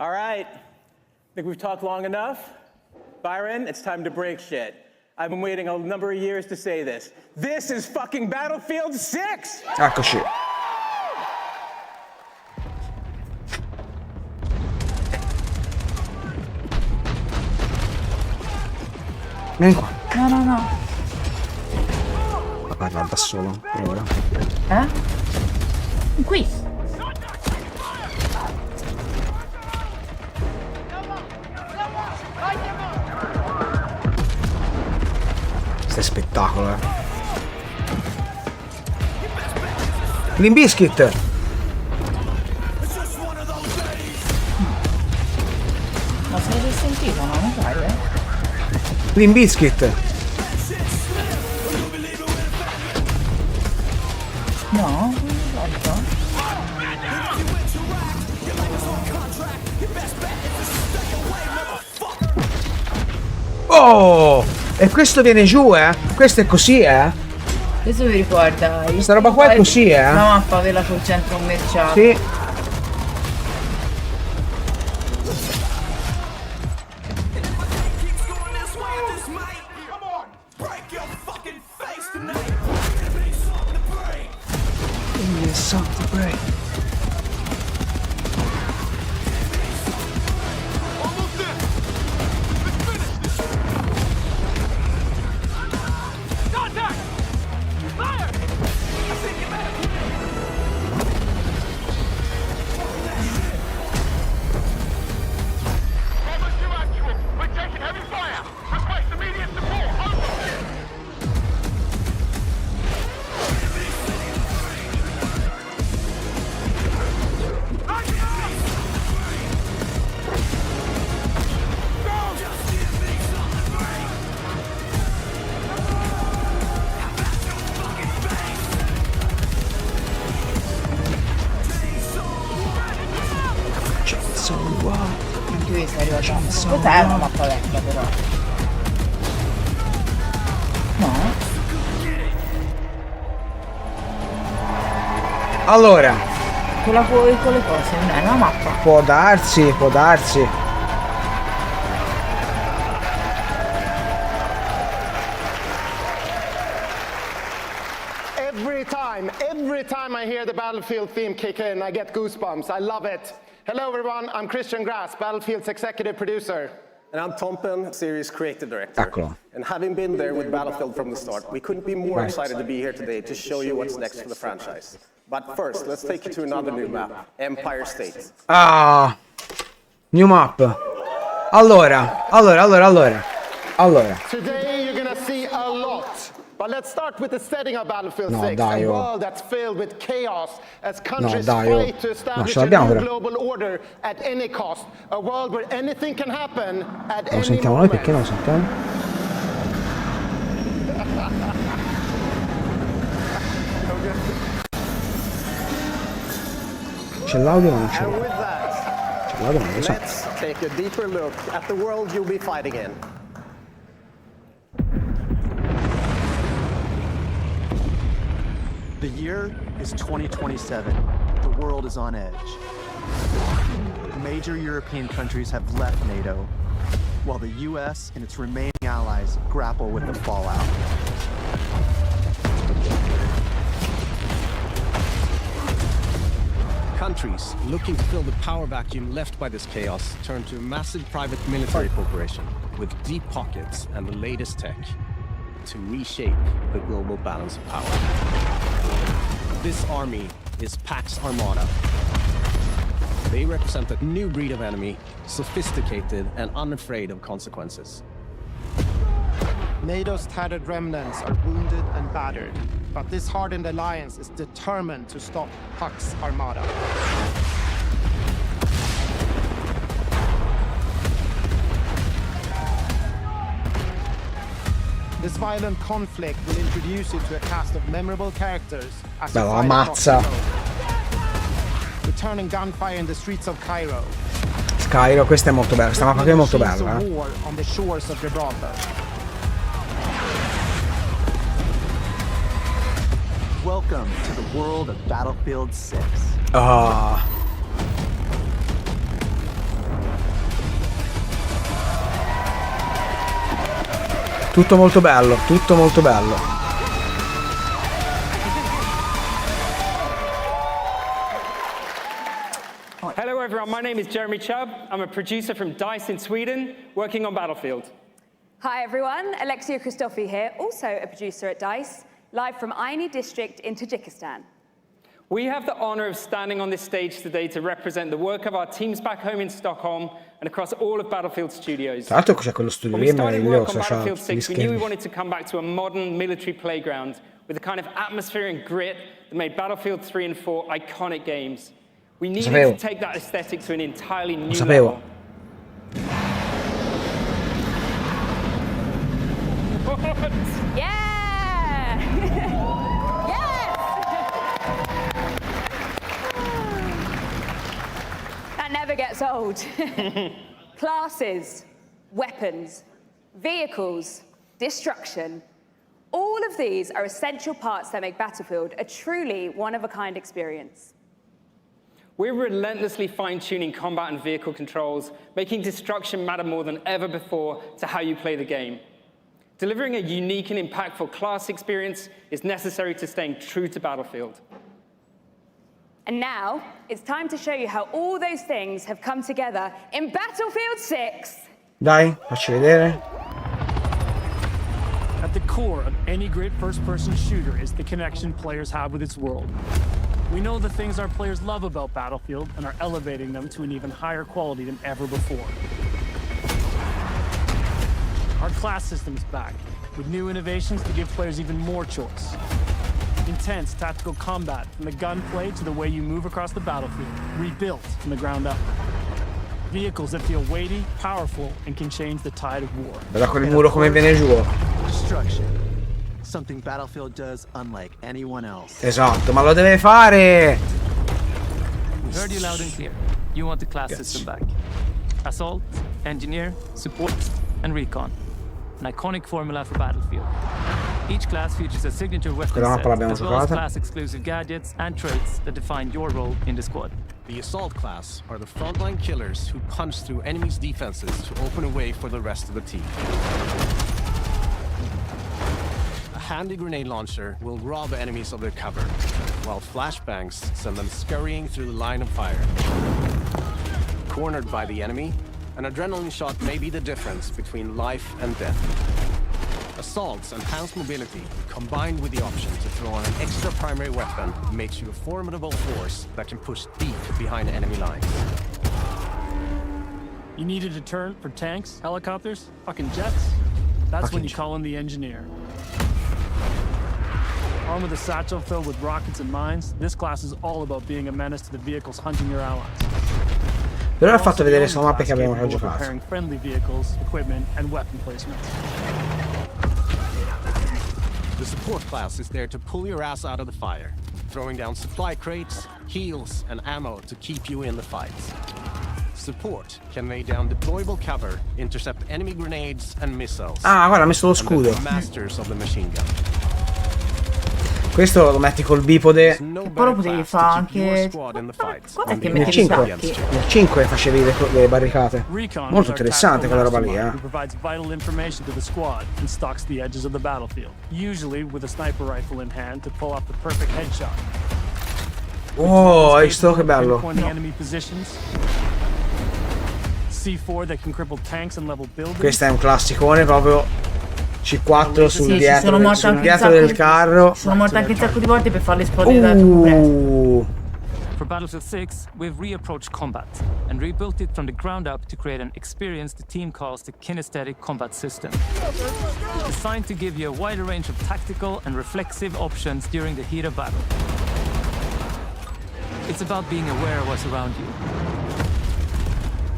All right. Think we've talked long enough? Byron, it's time to break shit. I've been waiting a number of years to say this. This is fucking Battlefield 6! Eccoci. Vieni qua. No. Parla da solo, per ora. Qui. Questo è spettacolo, Limp Bizkit. Ma se l'hai sentito, no? Non fai, Limp Bizkit. No, guarda. Oh! E questo viene giù, Questo è così, Questo mi ricorda. Questa roba qua è così, La mappa quella sul centro commerciale. Sì. Anche questa è arrivata. Questa è una mappa vecchia però. No? Allora. Quella con le cose, non è una mappa. Può darsi. Every time I hear the Battlefield theme kick in, I get goosebumps. I love it. Hello everyone, I'm Christian Grass, Battlefield's executive producer. And I'm Tompen, series creative director. Eccolo. And having been there with Battlefield from the start, we couldn't be more excited to be here today to show you what's next for the franchise. But first, let's take you to another new map, Empire State. Ah, new map. Allora. Today you're gonna see a lot. But let's start with the setting of Battlefield 6, dai, a world that's filled with chaos as countries dai, fight to establish ce a l'abbiamo new però. global order at any cost. A world where anything can happen at Lo any sentiamo noi, moment. perché non lo sentiamo? C'è l'audio ma non c'è And l'audio. with that, C'è l'audio ma non lo so. let's take a deeper look at the world you'll be fighting in. The year is 2027. The world is on edge. Major European countries have left NATO, while the US and its remaining allies grapple with the fallout. Countries looking to fill the power vacuum left by this chaos turn to a massive private military corporation with deep pockets and the latest tech to reshape the global balance of power. This army is Pax Armada. They represent a new breed of enemy, sophisticated and unafraid of consequences. NATO's tattered remnants are wounded and battered, but this hardened alliance is determined to stop Pax Armada. This violent conflict will introduce you to a cast of memorable characters as you Bella fight across ammazza. the globe. Returning gunfire in the streets of Cairo. Cairo, questa è molto bella, questa mappa qui è molto Machines bella, of war on the shores of Gibraltar. Welcome to the world of Battlefield 6. Ah. Tutto molto bello, tutto molto bello. Hello everyone, my name is Jeremy Chubb. I'm a producer from DICE in Sweden, working on Battlefield. Hi everyone, Alexia Christofi here, also a producer at DICE, live from Ayni district in Tajikistan. We have the honor of standing on this stage today to represent the work of our teams back home in Stockholm and across all of Battlefield studios. Tra l'altro c'è quello studio When lì we started meraviglioso, work on c'ha Battlefield gli 6, we knew we schermi. wanted to come back to a modern military playground with the kind of atmosphere and grit that made Battlefield 3 and 4 iconic games. We needed to take that aesthetic to an entirely new level. What? Yeah! Yes! That never gets old. Classes, weapons, vehicles, destruction. All of these are essential parts that make Battlefield a truly one-of-a-kind experience. We're relentlessly fine-tuning combat and vehicle controls, making destruction matter more than ever before to how you play the game. Delivering a unique and impactful class experience is necessary to staying true to Battlefield. And now, it's time to show you how all those things have come together in Battlefield 6. Dai, facci vedere. At the core of any great first-person shooter is the connection players have with its world. We know the things our players love about Battlefield and are elevating them to an even higher quality than ever before. Our class system's back, with new innovations to give players even more choice. Intense tactical combat, from the gunplay to the way you move across the battlefield, rebuilt from the ground up. Vehicles that feel weighty, powerful, and can change the tide of war. Guarda quel muro come viene giù. Destruction. Something Battlefield does unlike anyone else. Esatto, ma lo deve fare. We heard you loud and clear. You want the class system back. Assault, engineer, support, and recon. An iconic formula for Battlefield. Each class features a signature weapon set, as well as class-exclusive gadgets and traits that define your role in the squad. The Assault class are the frontline killers who punch through enemies' defenses to open a way for the rest of the team. A handy grenade launcher will rob enemies of their cover, while flashbangs send them scurrying through the line of fire. Cornered by the enemy, an adrenaline shot may be the difference between life and death. Assault's enhanced mobility, combined with the option to throw on an extra primary weapon, makes you a formidable force that can push deep behind enemy lines. You need a deterrent for tanks, helicopters, fucking jets? That's when you call in the engineer. Armed with a satchel filled with rockets and mines, this class is all about being a menace to the vehicles hunting your allies. Però ha fatto vedere solo mappe che abbiamo già giocato. Preparing friendly vehicles, equipment, and weapon placements. The support class is there to pull your ass out of the fire, throwing down supply crates, heals, and ammo to keep you in the fights. Support can lay down deployable cover, intercept enemy grenades and missiles. Ah, guarda, ha messo lo scudo. Masters of the machine gun. Questo lo metti col bipode. Che poi lo potevi fare anche. Guarda che Nel mettevi 5, i sacchi. nel 5 facevi le barricate. Molto interessante quella roba lì, Who provides vital information to the squad and stalks the edges of the battlefield, usually with a sniper rifle in hand to pull off the perfect headshot. Oh, hai visto che bello. Enemy positions. C4 that can cripple tanks and level buildings. Questo è un classicone proprio. C4 sul dietro, sul dietro sacco, del carro. Sono morto anche un sacco di volte per farle esplodere da presto. For Battlefield 6, we've reapproached combat and rebuilt it from the ground up to create an experience the team calls the kinesthetic combat system. Designed to give you a wider range of tactical and reflexive options during the heat of battle. It's about being aware of what's around you.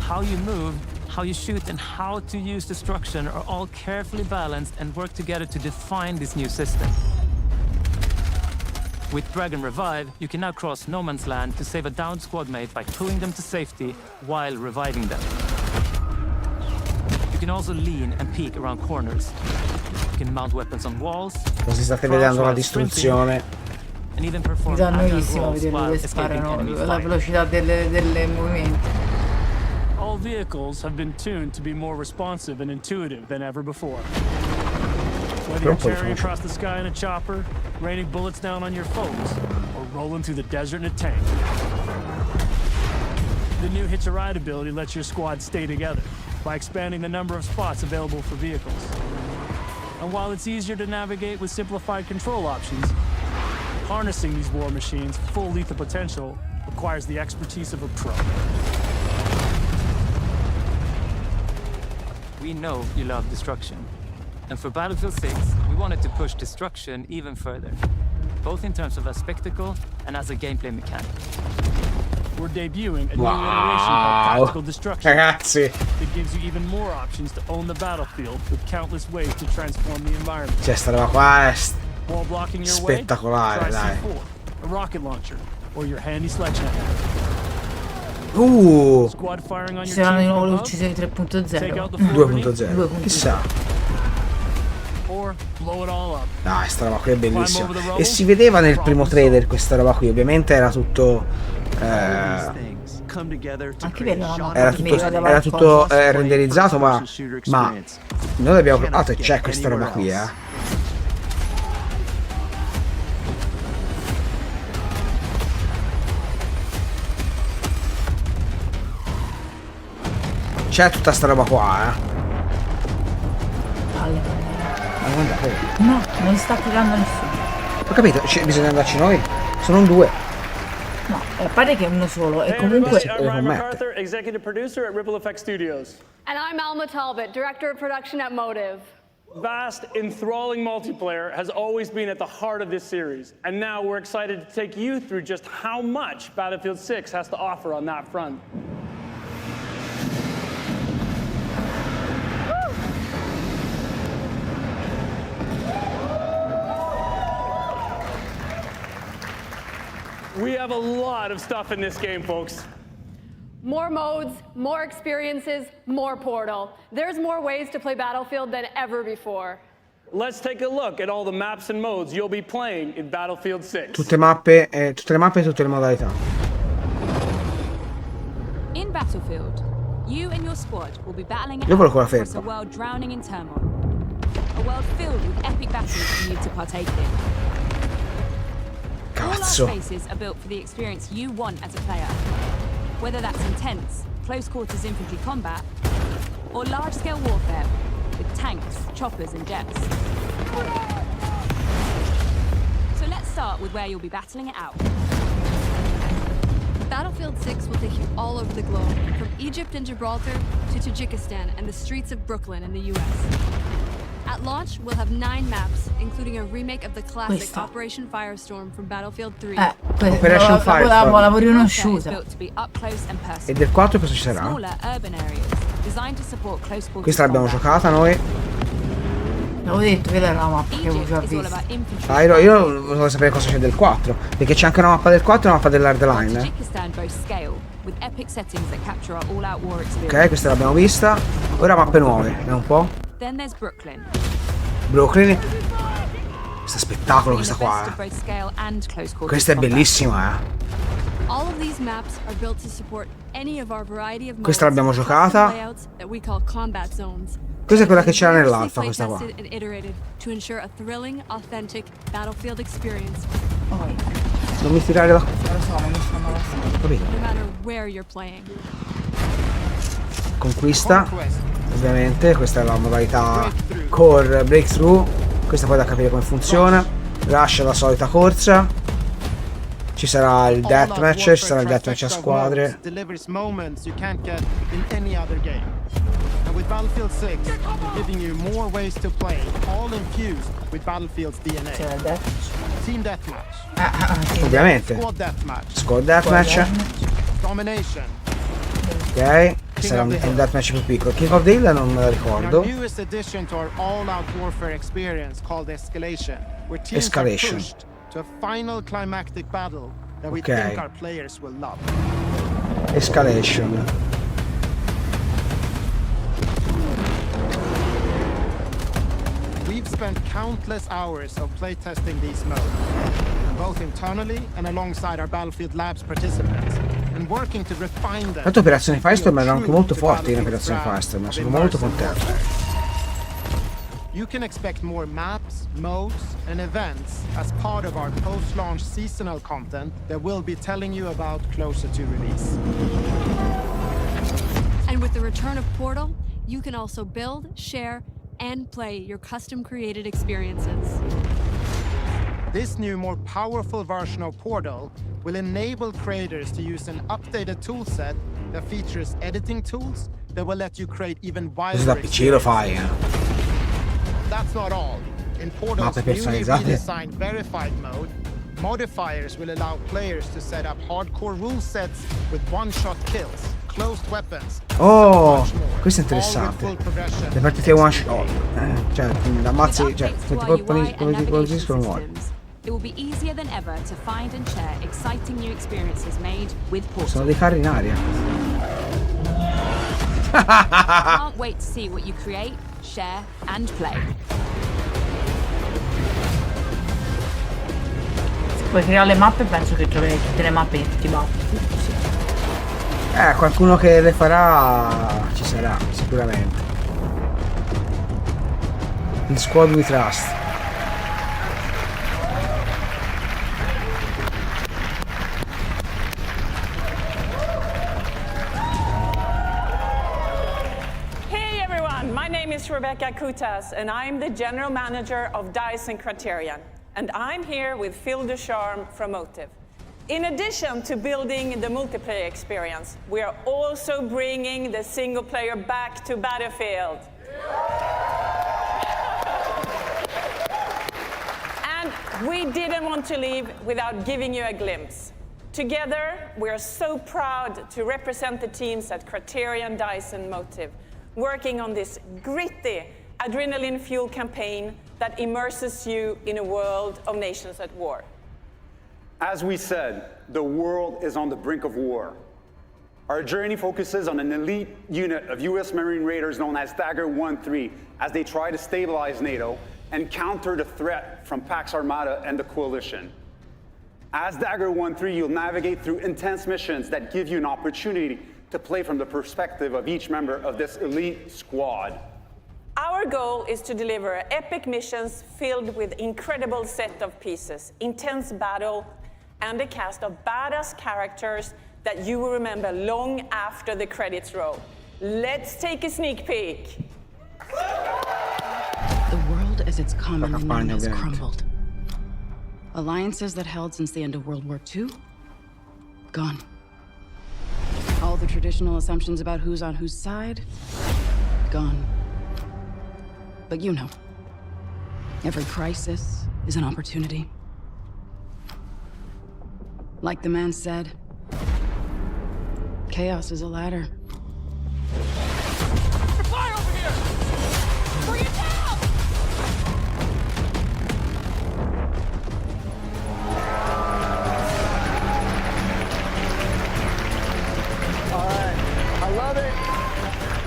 How you move, how you shoot, and how to use destruction are all carefully balanced and work together to define this new system. With Drag and Revive, you can now cross no man's land to save a downed squad mate by pulling them to safety while reviving them. You can also lean and peek around corners. You can mount weapons on walls. Così state vedendo la distruzione. And even perform Mi dà agile noissimo rolls vedere while dove escaping sparano, enemy la fire. velocità del movimento. All vehicles have been tuned to be more responsive and intuitive than ever before. Whether you're tearing across the sky in a chopper, raining bullets down on your foes, or rolling through the desert in a tank. The new Hitch a Ride ability lets your squad stay together by expanding the number of spots available for vehicles. And while it's easier to navigate with simplified control options, harnessing these war machines' full lethal potential requires the expertise of a pro. We know you love destruction. And for Battlefield 6, we wanted to push destruction even further, both in terms of a spectacle and as a gameplay mechanic. We're debuting a new iteration called Tactical Destruction Ragazzi, that gives you even more options to own the battlefield with countless ways to transform the environment. cioè sta roba qua è While blocking your way, spettacolare, try dai. C4, a rocket launcher, or your handy sledgehammer. Squad firing on your Saranno di team nuovo from le above, uccisioni take out 3.0. the full grenade, 2.0. Chissà. or blow it all up. Dai, sta roba qui è bellissima. E si vedeva nel primo trailer questa roba qui. Ovviamente era tutto Anche per la era tutto renderizzato, ma noi l'abbiamo provato e c'è questa roba qui, C'è tutta sta roba qua, No, non sta tirando nessuno. Ho capito, bisogna andarci noi. Sono un 2. No, a parte che è uno solo. E Hey comunque. everybody, I'm Ryan MacArthur, executive producer at Ripple Effect Studios. And I'm Alma Talbot, director of production at Motive. Vast, enthralling multiplayer has always been at the heart of this series, and now we're excited to take you through just how much Battlefield 6 has to offer on that front. We have a lot of stuff in this game, folks. More modes, more experiences, more Portal. There's more ways to play Battlefield than ever before. Let's take a look at all the maps and modes you'll be playing in Battlefield 6. Tutte le mappe e tutte le modalità. In Battlefield, you and your squad will be battling Io volevo quella across a ferma. world drowning in turmoil. A world filled with epic battles for you to partake in. All our Cazzo. spaces are built for the experience you want as a player. Whether that's intense, close quarters infantry combat, or large-scale warfare with tanks, choppers and jets. So let's start with where you'll be battling it out. Battlefield 6 will take you all over the globe, from Egypt and Gibraltar to Tajikistan and the streets of Brooklyn in the US. At launch, we'll have 9 maps, including a remake of the classic Operation Firestorm from Battlefield 3. Operation Firestorm. L'avevo riconosciuta. E del 4 cosa ci sarà? Questa l'abbiamo giocata noi. L'avevo detto, quella era la mappa che avevo già visto. Ah, io volevo sapere cosa c'è del 4. Perché c'è anche una mappa del 4 e una mappa dell'Hardline. Ok, questa l'abbiamo vista. Ora mappe nuove. Vediamo un po'. Brooklyn. Questo è spettacolo questa qua. Questa è bellissima, Questa l'abbiamo giocata. Questa è quella che c'era nell'alfa, questa qua. Non mi tirare da... Capito? Conquista. Ovviamente, questa è la modalità Core Breakthrough. Questa poi da capire come funziona. Rush la solita corsa. Ci sarà il deathmatch, ci sarà il deathmatch a squadre. With Battlefield 6, we're giving you more ways to play, all infused with Battlefield's DNA. Team Deathmatch. Ovviamente. Squad Deathmatch. Domination. Ok. Sarà un deathmatch più piccolo. King of the Hill non me lo ricordo. Our newest addition to our all-out warfare experience called Escalation, where teams are pushed to a final climactic battle that we think our players will love. Escalation. We've spent countless hours of playtesting these modes, both internally and alongside our Battlefield Labs participants, and working to refine them. Tanto Operazione Firestorm erano anche molto forti in Operazione Firestorm, sono molto contento. you can expect more maps, modes, and events as part of our post-launch seasonal content that we'll be telling you about closer to release. And with the return of Portal, you can also build, share, and play your custom-created experiences. This new, more powerful version of Portal will enable creators to use an updated toolset that features editing tools that will let you create even wilder experiences. That's not all. In Portal's newly redesigned verified mode, modifiers will allow players to set up hardcore rule sets with one-shot kills, closed weapons, oh, questo è interessante. Le partite one shot, cioè ammazzi, cioè come ti colpiscono muori. It will be easier than ever to find and share exciting new experiences made with Portal. Sono dei carri in aria. Can't wait to see what you create, share, and play. Se puoi creare le mappe, penso che troverai tutte le mappe in tutti i Battlefield. Qualcuno che le farà ci sarà, sicuramente. Il squad we trust. My name is Rebecca Kutas, and I'm the General Manager of DICE and Criterion. And I'm here with Phil Ducharme from Motive. In addition to building the multiplayer experience, we are also bringing the single player back to Battlefield. And we didn't want to leave without giving you a glimpse. Together, we are so proud to represent the teams at Criterion, DICE, and Motive, working on this gritty, adrenaline-fueled campaign that immerses you in a world of nations at war. As we said, the world is on the brink of war. Our journey focuses on an elite unit of US Marine Raiders known as Dagger 1-3 as they try to stabilize NATO and counter the threat from Pax Armada and the Coalition. As Dagger 1-3, you'll navigate through intense missions that give you an opportunity to play from the perspective of each member of this elite squad. Our goal is to deliver epic missions filled with incredible set of pieces, intense battle, and a cast of badass characters that you will remember long after the credits roll. Let's take a sneak peek. The world as it's commonly known has crumbled. Alliances that held since the end of World War II, gone. All the traditional assumptions about who's on whose side, gone. But you know, every crisis is an opportunity. Like the man said, chaos is a ladder. Fire over here! Bring it down! All right, I love it.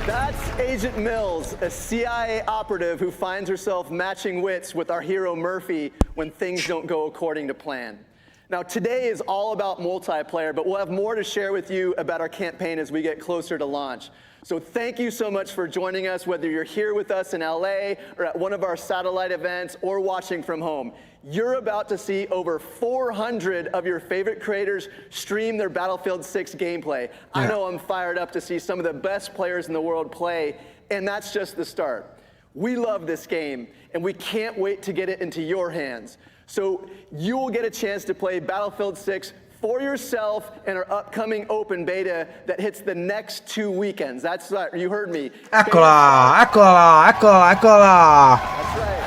That's Agent Mills, a CIA operative who finds herself matching wits with our hero Murphy when things don't go according to plan. Now, today is all about multiplayer, but we'll have more to share with you about our campaign as we get closer to launch. So thank you so much for joining us, whether you're here with us in LA or at one of our satellite events or watching from home. You're about to see over 400 of your favorite creators stream their Battlefield 6 gameplay. I know I'm fired up to see some of the best players in the world play, and that's just the start. We love this game, and we can't wait to get it into your hands. So you will get a chance to play Battlefield 6 for yourself in our upcoming open beta that hits the next 2 weekends. That's right, you heard me. Eccola.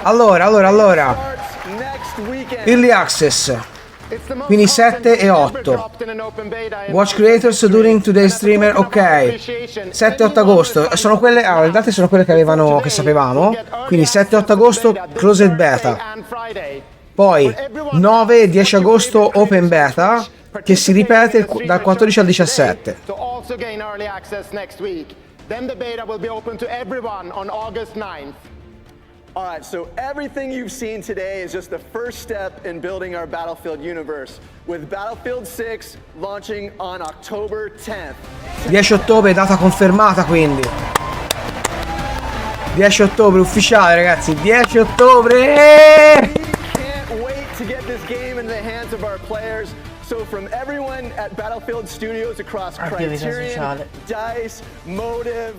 Allora. Early Access. Quindi 7 e 8. Watch Creators during today's streamer, ok. 7 e 8 agosto. Sono quelle, le date sono quelle che sapevamo. Quindi 7 e 8 agosto Closed Beta. Poi 9 e 10 agosto Open Beta, che si ripete dal 14 al 17. Then the beta will be open to everyone on August 9th. All right, so everything you've seen today is just the first step in building our Battlefield universe, with Battlefield 6 launching on October 10th. 10 ottobre, data confermata quindi. 10 ottobre ufficiale, ragazzi, 10 ottobre! Can't wait to get this game into the hands of our players. So from everyone at Battlefield Studios across Criterion, DICE, Motive,